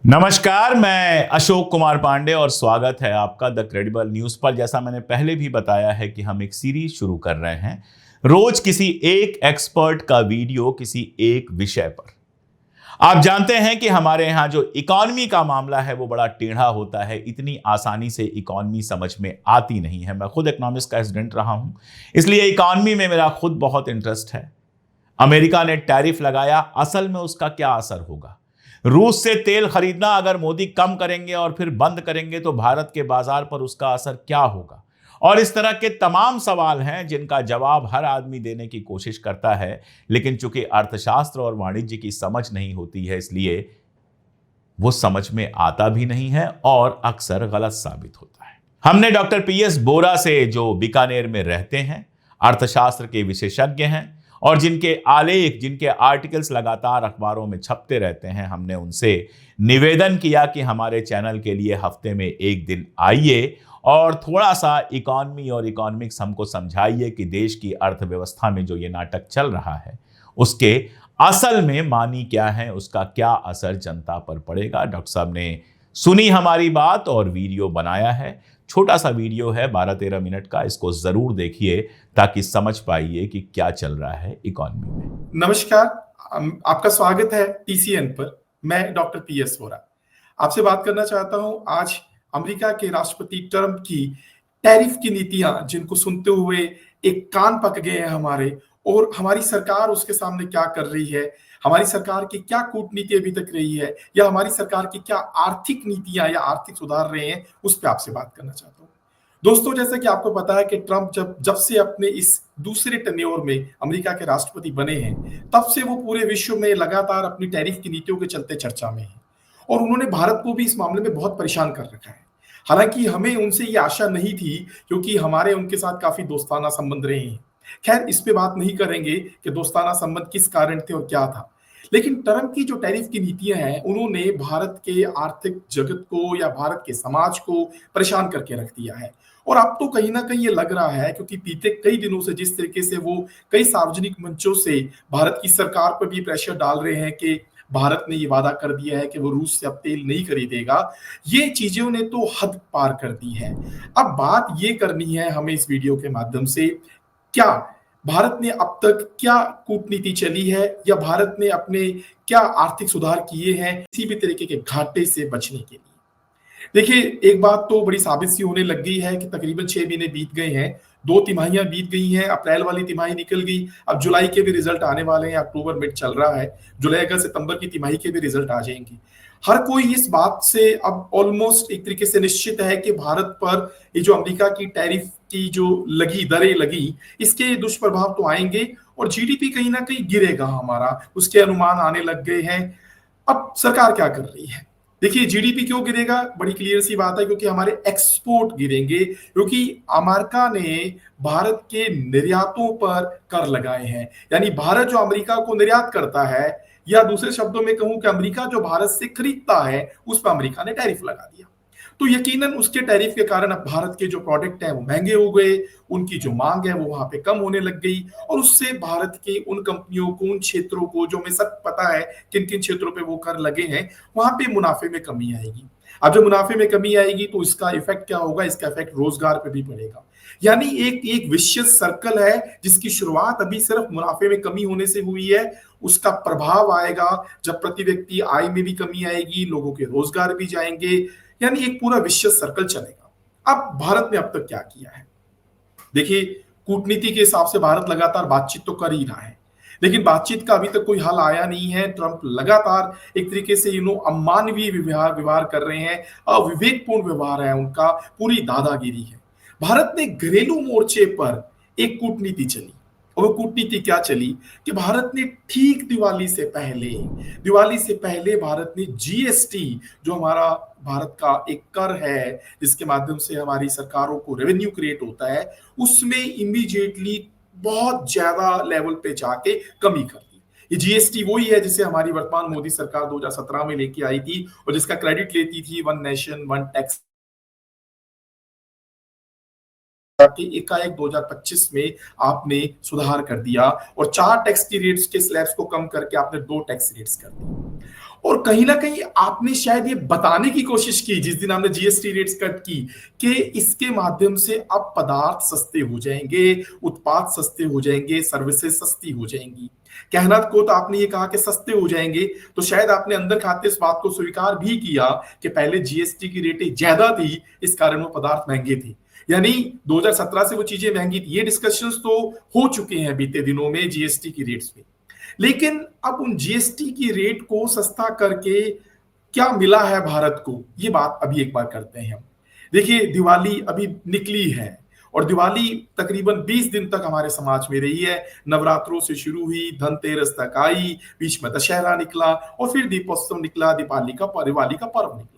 नमस्कार, मैं अशोक कुमार पांडे और स्वागत है आपका द क्रेडिबल न्यूज पर। जैसा मैंने पहले भी बताया है कि हम एक सीरीज शुरू कर रहे हैं, रोज किसी एक एक्सपर्ट का वीडियो किसी एक विषय पर। आप जानते हैं कि हमारे यहाँ जो इकॉनमी का मामला है वो बड़ा टेढ़ा होता है। इतनी आसानी से इकॉनमी समझ में आती नहीं है। मैं खुद इकोनॉमिक्स का स्टूडेंट रहा हूं, इसलिए इकॉनमी में मेरा खुद बहुत इंटरेस्ट है। अमेरिका ने टैरिफ लगाया, असल में उसका क्या असर होगा? रूस से तेल खरीदना अगर मोदी कम करेंगे और फिर बंद करेंगे तो भारत के बाजार पर उसका असर क्या होगा? और इस तरह के तमाम सवाल हैं जिनका जवाब हर आदमी देने की कोशिश करता है, लेकिन चूंकि अर्थशास्त्र और वाणिज्य की समझ नहीं होती है, इसलिए वो समझ में आता भी नहीं है और अक्सर गलत साबित होता है। हमने डॉक्टर पीएस बोरा से, जो बीकानेर में रहते हैं, अर्थशास्त्र के विशेषज्ञ हैं और जिनके आलेख, जिनके आर्टिकल्स लगातार अखबारों में छपते रहते हैं, हमने उनसे निवेदन किया कि हमारे चैनल के लिए हफ्ते में एक दिन आइए और थोड़ा सा इकॉनमी और इकोनॉमिक्स हमको समझाइए कि देश की अर्थव्यवस्था में जो ये नाटक चल रहा है उसके असल में मानी क्या है, उसका क्या असर जनता पर पड़ेगा। डॉक्टर साहब ने सुनी हमारी बात और वीडियो बनाया है। छोटा सा वीडियो है, 12-13 मिनट का। इसको जरूर देखिए ताकि समझ पाइए कि क्या चल रहा है इकॉनमी में। नमस्कार, आपका स्वागत है टीसीएन पर। मैं डॉक्टर पीएस बोरा आपसे बात करना चाहता हूं। आज अमेरिका के राष्ट्रपति ट्रंप की टैरिफ की नीतियां, जिनको सुनते हुए एक कान पक गए हैं हमारे, और हमारी सरकार उसके सामने क्या कर रही है, हमारी सरकार की क्या कूटनीति अभी तक रही है, या हमारी सरकार की क्या आर्थिक नीतियां या आर्थिक सुधार रहे हैं, उस पर आपसे बात करना चाहता हूं। दोस्तों, जैसा कि आपको पता है कि ट्रंप जब से अपने इस दूसरे टेन्योर में अमेरिका के राष्ट्रपति बने हैं, तब से वो पूरे विश्व में लगातार अपनी टैरिफ की नीतियों के चलते चर्चा में हैं और उन्होंने भारत को भी इस मामले में बहुत परेशान कर रखा है। हालांकि हमें उनसे ये आशा नहीं थी, क्योंकि हमारे उनके साथ काफी दोस्ताना संबंध रहे हैं। खैर, इस पे बात नहीं करेंगे कि दोस्ताना संबंध किस कारण थे और क्या था। लेकिन ट्रंप की जो टैरिफ की नीतियां हैं, उन्होंने भारत के आर्थिक जगत को या भारत के समाज को परेशान करके रख दिया है। और अब तो कहीं ना कहीं ये लग रहा है, क्योंकि बीते कई दिनों से जिस तरीके से वो कई सार्वजनिक मंचों से भारत की सरकार पर भी प्रेशर डाल रहे हैं कि भारत ने ये वादा कर दिया है कि वो रूस से अब तेल नहीं खरीदेगा, ये चीजों ने तो हद पार कर दी है। अब बात ये करनी है हमें इस वीडियो के माध्यम से, क्या भारत ने अब तक क्या कूटनीति चली है, या भारत ने अपने क्या आर्थिक सुधार किए हैं किसी भी तरीके के घाटे से बचने के लिए। देखिए, एक बात तो बड़ी साबित सी होने लग गई है कि तकरीबन 6 महीने बीत गए हैं, 2 तिमाहियां बीत गई हैं, अप्रैल वाली तिमाही निकल गई, अब जुलाई के भी रिजल्ट आने वाले हैं, अक्टूबर मिड चल रहा है, जुलाई अगस्त सितंबर की तिमाही के भी रिजल्ट आ जाएंगे। हर कोई इस बात से अब ऑलमोस्ट एक तरीके से निश्चित है कि भारत पर ये जो अमेरिका की टैरिफ की जो दरें लगी, इसके दुष्प्रभाव तो आएंगे और जीडीपी कहीं ना कहीं गिरेगा हमारा, उसके अनुमान आने लग गए हैं। अब सरकार क्या कर रही है? देखिए, जीडीपी क्यों गिरेगा? बड़ी क्लियर सी बात है, क्योंकि हमारे एक्सपोर्ट गिरेंगे, क्योंकि अमेरिका ने भारत के निर्यातों पर कर लगाए हैं। यानी भारत जो अमेरिका को निर्यात करता है, या दूसरे शब्दों में कहूं कि अमेरिका जो भारत से खरीदता है, उस पर अमेरिका ने टैरिफ लगा दिया। तो यकीनन उसके टैरिफ के कारण अब भारत के जो प्रोडक्ट हैं वो महंगे हो गए, उनकी जो मांग है वो वहां पे कम होने लग गई, और उससे भारत की उन कंपनियों को, उन क्षेत्रों को, जो हमें सब पता है किन किन क्षेत्रों पे वो कर लगे हैं, वहां पे मुनाफे में कमी आएगी। अब जब मुनाफे में कमी आएगी तो इसका इफेक्ट क्या होगा? इसका इफेक्ट रोजगार पे भी पड़ेगा। यानी एक एक विशियस सर्कल है, जिसकी शुरुआत अभी सिर्फ मुनाफे में कमी होने से हुई है। उसका प्रभाव आएगा जब प्रति व्यक्ति आय में भी कमी आएगी, लोगों के रोजगार भी जाएंगे, यानी एक पूरा विशियस सर्कल चलेगा। अब भारत ने अब तक क्या किया है? देखिए, कूटनीति के हिसाब से भारत लगातार बातचीत तो कर ही रहा है, लेकिन बातचीत का अभी तक कोई हल आया नहीं है। ट्रंप लगातार एक तरीके से अमानवीय व्यवहार कर रहे हैं, अविवेकपूर्ण व्यवहार है उनका, पूरी दादागिरी है। भारत ने घरेलू मोर्चे पर एक कूटनीति चली, और वो कूटनीति क्या चली कि भारत ने ठीक दिवाली से पहले भारत ने जीएसटी, जो हमारा भारत का एक कर है जिसके माध्यम से हमारी सरकारों को रेवेन्यू क्रिएट होता है, उसमें इमीडिएटली बहुत ज्यादा लेवल पे जाके कमी कर दी। ये जीएसटी वही है जिसे हमारी वर्तमान मोदी सरकार 2017 में लेके आई थी, और जिसका क्रेडिट लेती थी वन नेशन वन टैक्स कि एकाएक 2025 में आपने सुधार कर दिया और 4 टैक्स की रेट्स के स्लैब्स को कम करके आपने 2 टैक्स रेट्स कर दी। और कहीं ना कहीं आपने शायद ये बताने की कोशिश की जिस दिन हमने जीएसटी रेट्स कट की कि इसके माध्यम से अब पदार्थ सस्ते हो जाएंगे, उत्पाद सस्ते हो जाएंगे, सर्विसेज सस्ती हो जाएंगी। कहना को तो आपने ये कहा कि सस्ते हो जाएंगे, तो शायद आपने अंदर खाते इस बात को स्वीकार भी किया कि पहले जीएसटी की रेटें ज्यादा थी, इस कारण वो पदार्थ महंगे थे। यानी 2017 से वो चीजें महंगी थी। ये डिस्कशंस तो हो चुके हैं बीते दिनों में जीएसटी की रेट्स पे। लेकिन अब उन जीएसटी की रेट को सस्ता करके क्या मिला है भारत को, ये बात अभी एक बार करते हैं हम। देखिए, दिवाली अभी निकली है और दिवाली तकरीबन 20 दिन तक हमारे समाज में रही है। नवरात्रों से शुरू हुई, धनतेरस तक आई, बीच में दशहरा निकला और फिर दीपोत्सव निकला, दिवाली का पर्व निकला।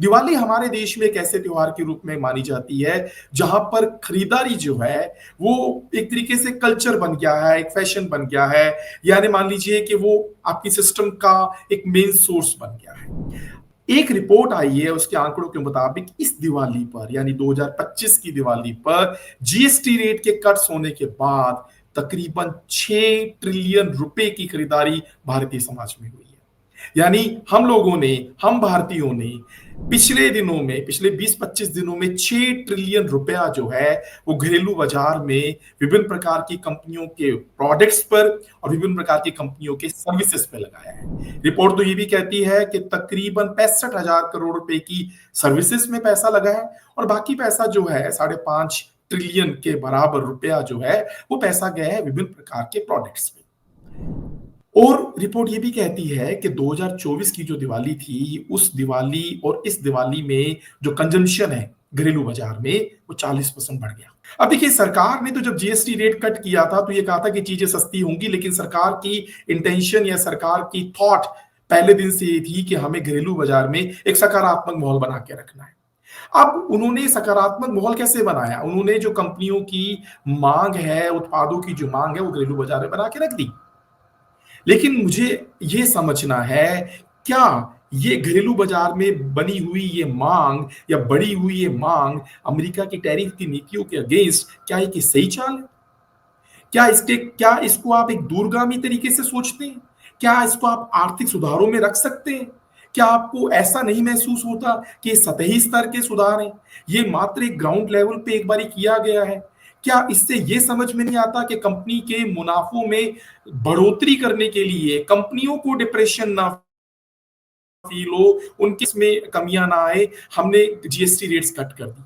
दिवाली हमारे देश में एक ऐसे त्योहार के रूप में मानी जाती है जहां पर खरीदारी जो है वो एक तरीके से कल्चर बन गया है, एक फैशन बन गया है, यानी मान लीजिए कि वो आपकी सिस्टम का एक मेन सोर्स बन गया है। एक रिपोर्ट आई है, उसके आंकड़ों के मुताबिक इस दिवाली पर यानी 2025 की दिवाली पर जीएसटी रेट के कट्स होने के बाद तकरीबन 6 ट्रिलियन रुपए की खरीदारी भारतीय समाज में हुई है। यानी हम भारतीयों ने पिछले दिनों में, पिछले 20-25 दिनों में 6 ट्रिलियन रुपया जो है वो घरेलू बाजार में विभिन्न प्रकार की कंपनियों के प्रोडक्ट्स पर और विभिन्न प्रकार की कंपनियों के सर्विसेज पे लगाया है। रिपोर्ट तो ये भी कहती है कि तकरीबन 65,000 करोड़ रुपए की सर्विसेज में पैसा लगा है और बाकी पैसा जो है 5.5 ट्रिलियन के बराबर रुपया जो है वो पैसा गया है विभिन्न प्रकार के प्रोडक्ट्स पे। और रिपोर्ट ये भी कहती है कि 2024 की जो दिवाली थी, उस दिवाली और इस दिवाली में जो कंजम्पशन है घरेलू बाजार में वो 40% बढ़ गया। अब देखिए, सरकार ने तो जब जीएसटी रेट कट किया था तो ये कहा था कि चीजें सस्ती होंगी, लेकिन सरकार की इंटेंशन या सरकार की थॉट पहले दिन से ये थी कि हमें घरेलू बाजार में एक सकारात्मक माहौल बना के रखना है। अब उन्होंने सकारात्मक माहौल कैसे बनाया? उन्होंने जो कंपनियों की मांग है, उत्पादों की जो मांग है वो घरेलू बाजार में बना के रख दी। लेकिन मुझे ये समझना है, क्या ये घरेलू बाजार में बनी हुई ये मांग या बढ़ी हुई ये मांग अमेरिका की टैरिफ की नीतियों के अगेंस्ट क्या एक सही चाल है? क्या इसको आप एक दूरगामी तरीके से सोचते हैं? क्या इसको आप आर्थिक सुधारों में रख सकते हैं? क्या आपको ऐसा नहीं महसूस होता कि ये सतही स्तर के सुधार हैं? ये मात्र एक ग्राउंड लेवल पे एक बारी किया गया है। क्या इससे ये समझ में नहीं आता कि कंपनी के मुनाफों में बढ़ोतरी करने के लिए कंपनियों को डिप्रेशन ना फील हो, उनके इसमें कमियां ना आए, हमने जीएसटी रेट्स कट कर दी?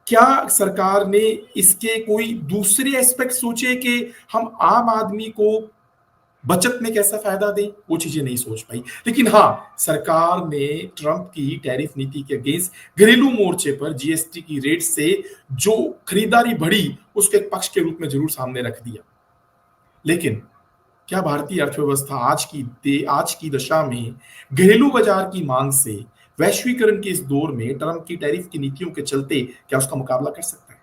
क्या सरकार ने इसके कोई दूसरे एस्पेक्ट सोचे कि हम आम आदमी को बचत में कैसा फायदा दें? वो चीजें नहीं सोच पाई। लेकिन हाँ, सरकार ने ट्रंप की टैरिफ नीति के अगेंस्ट घरेलू मोर्चे पर जीएसटी की रेट से जो खरीदारी बढ़ी उसको एक पक्ष के रूप में जरूर सामने रख दिया। लेकिन क्या भारतीय अर्थव्यवस्था आज की दशा में घरेलू बाजार की मांग से वैश्वीकरण के इस दौर में ट्रंप की टैरिफ की नीतियों के चलते क्या उसका मुकाबला कर सकता है?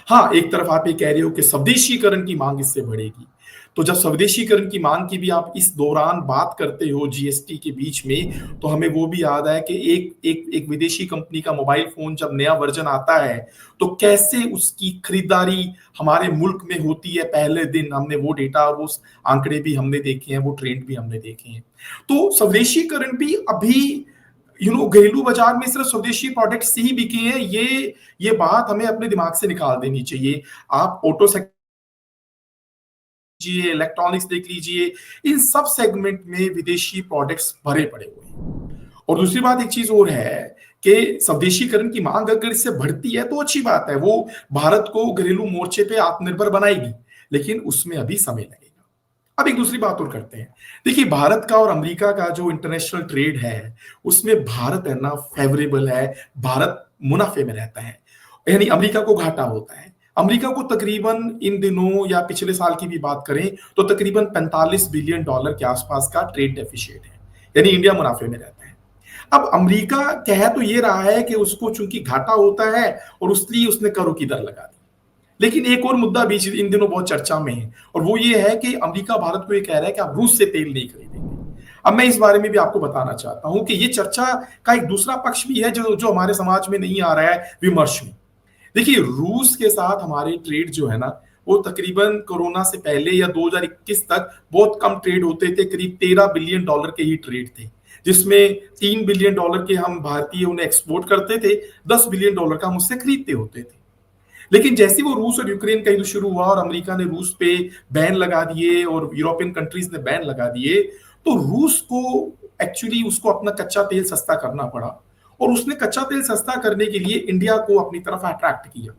हाँ, एक तरफ आप ये कह रहे हो कि स्वदेशीकरण की मांग इससे बढ़ेगी। तो जब स्वदेशीकरण की मांग की भी आप इस दौरान बात करते हो जीएसटी के बीच में, तो हमें वो भी याद है कि एक विदेशी कंपनी का मोबाइल फोन जब नया वर्जन आता है तो कैसे उसकी खरीदारी हमारे मुल्क में होती है पहले दिन। हमने वो डेटा और वो आंकड़े भी हमने देखे हैं, वो ट्रेंड भी हमने देखे हैं। तो स्वदेशीकरण भी अभी घरेलू बाजार में सिर्फ स्वदेशी प्रोडक्ट्स ही बिके हैं, ये बात हमें अपने दिमाग से निकाल देनी चाहिए। आप ऑटो सेक्टर, इलेक्ट्रॉनिक्स देख लीजिए, इन सब सेगमेंट में विदेशी प्रोडक्ट्स भरे पड़े हुए हैं। और दूसरी बात, एक चीज और है कि स्वदेशीकरण की मांग अगर इससे बढ़ती है तो अच्छी बात है, वो भारत को घरेलू मोर्चे पे आत्मनिर्भर बनाएगी, लेकिन उसमें अभी समय लगेगा। अब एक दूसरी बात और करते हैं। देखिए, भारत का और अमेरिका का जो इंटरनेशनल ट्रेड है उसमें भारत है ना फेवरेबल है, भारत मुनाफे में रहता है, यानी अमेरिका को घाटा होता है। अमेरिका को तकरीबन इन दिनों या पिछले साल की भी बात करें तो तकरीबन $45 बिलियन के आसपास का ट्रेड डेफिशिएट है, यानी इंडिया मुनाफे में रहता है। अब अमेरिका कह तो ये रहा है कि उसको चूंकि घाटा होता है और इसलिए उसने करों की दर लगा दी। लेकिन एक और मुद्दा भी इन दिनों बहुत चर्चा में है और वो ये है कि अमेरिका भारत को ये कह रहा है कि आप रूस से तेल नहीं खरीदेंगे। अब मैं इस बारे में भी आपको बताना चाहता हूं कि ये चर्चा का एक दूसरा पक्ष भी है जो हमारे समाज में नहीं आ रहा है विमर्श में। देखिए, रूस के साथ हमारे ट्रेड जो है ना वो तकरीबन कोरोना से पहले या 2021 तक बहुत कम ट्रेड होते थे, करीब $13 बिलियन के ही ट्रेड थे, जिसमें $3 बिलियन के हम भारतीय उन्हें एक्सपोर्ट करते थे, $10 बिलियन का हम उससे खरीदते होते थे। लेकिन जैसे वो रूस और यूक्रेन का युद्ध शुरू हुआ और अमेरिका ने रूस पे बैन लगा दिए और यूरोपियन कंट्रीज ने बैन लगा दिए, तो रूस को एक्चुअली उसको अपना कच्चा तेल सस्ता करना पड़ा और उसने कच्चा तेल सस्ता करने के लिए इंडिया को अपनी तरफ अट्रैक्ट किया।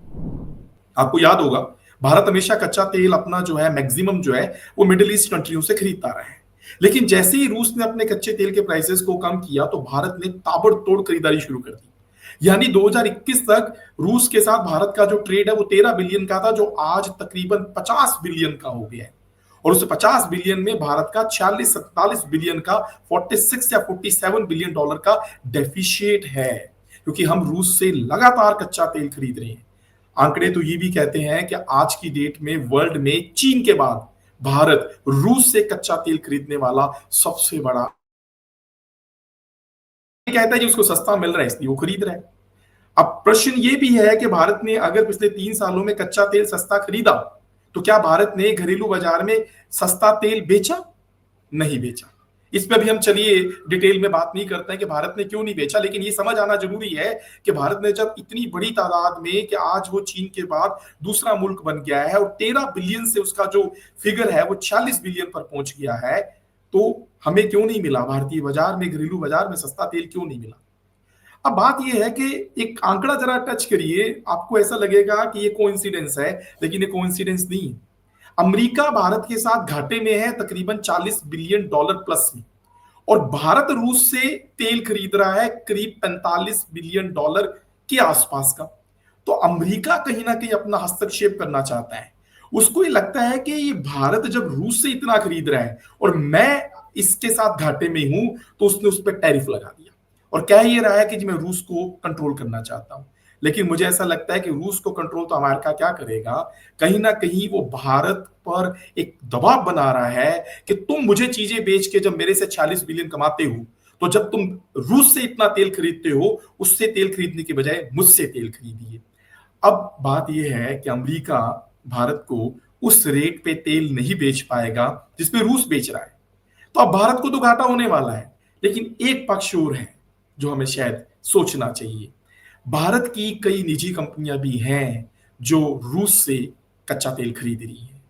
आपको याद होगा, भारत हमेशा कच्चा तेल अपना जो है मैक्सिमम जो है वो मिडिल ईस्ट कंट्रियों से खरीदता रहा है। लेकिन जैसे ही रूस ने अपने कच्चे तेल के प्राइसेस को कम किया तो भारत ने ताबड़तोड़ खरीदारी शुरू कर दी। यानी 2021 तक रूस के साथ भारत का जो ट्रेड है वो 13 बिलियन का था, जो आज तकरीबन 50 बिलियन का हो गया है। और उस 50 बिलियन में भारत का 46-47 बिलियन का 46 या 47 बिलियन डॉलर का डेफिशिएट है, क्योंकि हम रूस से लगातार कच्चा तेल खरीद रहे हैं। आंकड़े तो ये भी कहते हैं कि आज की डेट में वर्ल्ड में चीन के बाद भारत रूस से कच्चा तेल खरीदने वाला सबसे बड़ा कहता है कि उसको सस्ता मिल रहा है इसलिए वो खरीद रहा है। अब प्रश्न ये भी है कि भारत ने अगर पिछले 3 सालों में कच्चा तेल सस्ता खरीदा तो क्या भारत ने घरेलू बाजार में सस्ता तेल बेचा? नहीं बेचा। इस पे भी हम चलिए डिटेल में बात नहीं करते हैं कि भारत ने क्यों नहीं बेचा, लेकिन ये समझ आना जरूरी है कि भारत ने जब इतनी बड़ी तादाद में कि आज वो चीन के बाद दूसरा मुल्क बन गया है और 13 बिलियन से उसका जो फिगर है वो 46 बिलियन पर पहुंच गया है, तो हमें क्यों नहीं मिला भारतीय बाजार में, घरेलू बाजार में सस्ता तेल क्यों नहीं मिला? अब बात यह है कि एक आंकड़ा जरा टच करिए, आपको ऐसा लगेगा कि ये कोइंसिडेंस है, लेकिन ये कोइंसिडेंस नहीं है। अमेरिका भारत के साथ घाटे में है तकरीबन $40 बिलियन प्लस में, और भारत रूस से तेल खरीद रहा है करीब $45 बिलियन के आसपास का। तो अमेरिका कहीं ना कहीं अपना हस्तक्षेप करना चाहता है। उसको ये लगता है कि ये भारत जब रूस से इतना खरीद रहा है और मैं इसके साथ घाटे में हूं, तो उसने उस पर टैरिफ लगा दिया और कह ये रहा है कि जी मैं रूस को कंट्रोल करना चाहता हूं। लेकिन मुझे ऐसा लगता है कि रूस को कंट्रोल तो अमेरिका क्या करेगा, कहीं ना कहीं वो भारत पर एक दबाव बना रहा है कि तुम मुझे चीजें बेच के जब मेरे से 46 बिलियन कमाते हो, तो जब तुम रूस से इतना तेल खरीदते हो, उससे तेल खरीदने के बजाय मुझसे तेल खरीदिए। अब बात यह है कि अमेरिका भारत को उस रेट पे तेल नहीं बेच पाएगा जिसपे रूस बेच रहा है, तो अब भारत को तो घाटा होने वाला है। लेकिन एक पक्ष और है जो हमें शायद सोचना चाहिए। भारत की कई निजी कंपनियां भी हैं जो रूस से कच्चा तेल खरीद रही हैं।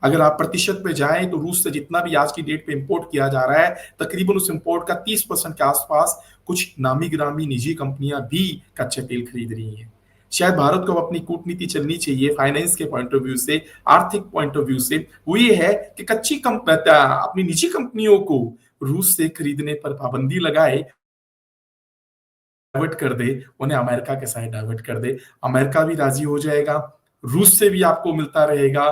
अगर आप प्रतिशत पे जाएं तो रूस से जितना भी आज की डेट पे इंपोर्ट किया जा रहा है, तकरीबन उस इंपोर्ट का 30% के आसपास कुछ नामी गिरामी निजी कंपनियां भी कच्चे तेल खरीद रही हैं। शायद भारत को अपनी कूटनीति चलनी चाहिए फाइनेंस के पॉइंट ऑफ व्यू से, आर्थिक पॉइंट ऑफ व्यू से, वो ये है कि अपनी निजी कंपनियों को रूस से खरीदने पर पाबंदी लगाए, डाइवर्ट कर दे, उन्हें अमेरिका के साथ डाइवर्ट कर दे। अमेरिका भी राजी हो जाएगा, रूस से भी आपको मिलता रहेगा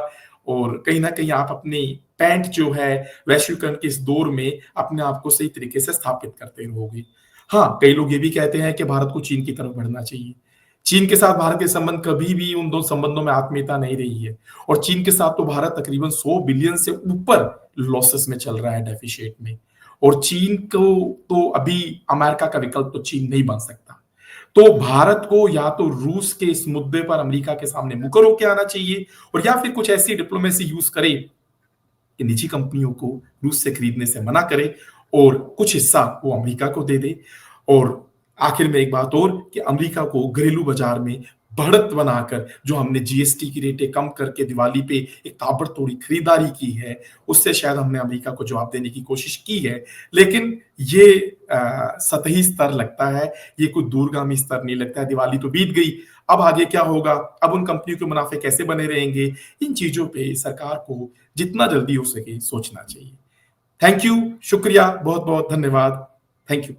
और कहीं ना कहीं आप अपनी पैंट जो है वैश्वीकरण के इस दौर में अपने आप को सही तरीके से स्थापित करते रहोगे। हाँ, कई लोग ये भी कहते हैं कि भारत को चीन की तरफ बढ़ना चाहिए। चीन के साथ भारत के संबंध कभी भी उन दो संबंधों में आत्मीयता नहीं रही है, और चीन के साथ तो भारत तकरीबन 100 बिलियन से ऊपर लॉसेस में चल रहा है, डेफिशिएट में। और चीन को तो अभी अमेरिका का विकल्प तो चीन नहीं बन सकता। तो भारत को या तो रूस के इस मुद्दे पर अमेरिका के सामने मुकर होकर आना चाहिए, और या फिर कुछ ऐसी डिप्लोमेसी यूज करे कि निजी कंपनियों को रूस से खरीदने से मना करे और कुछ हिस्सा वो अमेरिका को दे दे। और आखिर में एक बात और कि अमेरिका को घरेलू बाजार में बढ़त बनाकर जो हमने जीएसटी की रेटें कम करके दिवाली पे एक ताबड़तोड़ी खरीदारी की है, उससे शायद हमने अमेरिका को जवाब देने की कोशिश की है। लेकिन ये सतही स्तर लगता है, ये कोई दूरगामी स्तर नहीं लगता है। दिवाली तो बीत गई, अब आगे क्या होगा, अब उन कंपनियों के मुनाफे कैसे बने रहेंगे, इन चीजों पे सरकार को जितना जल्दी हो सके सोचना चाहिए। थैंक यू, शुक्रिया, बहुत बहुत धन्यवाद। Thank you.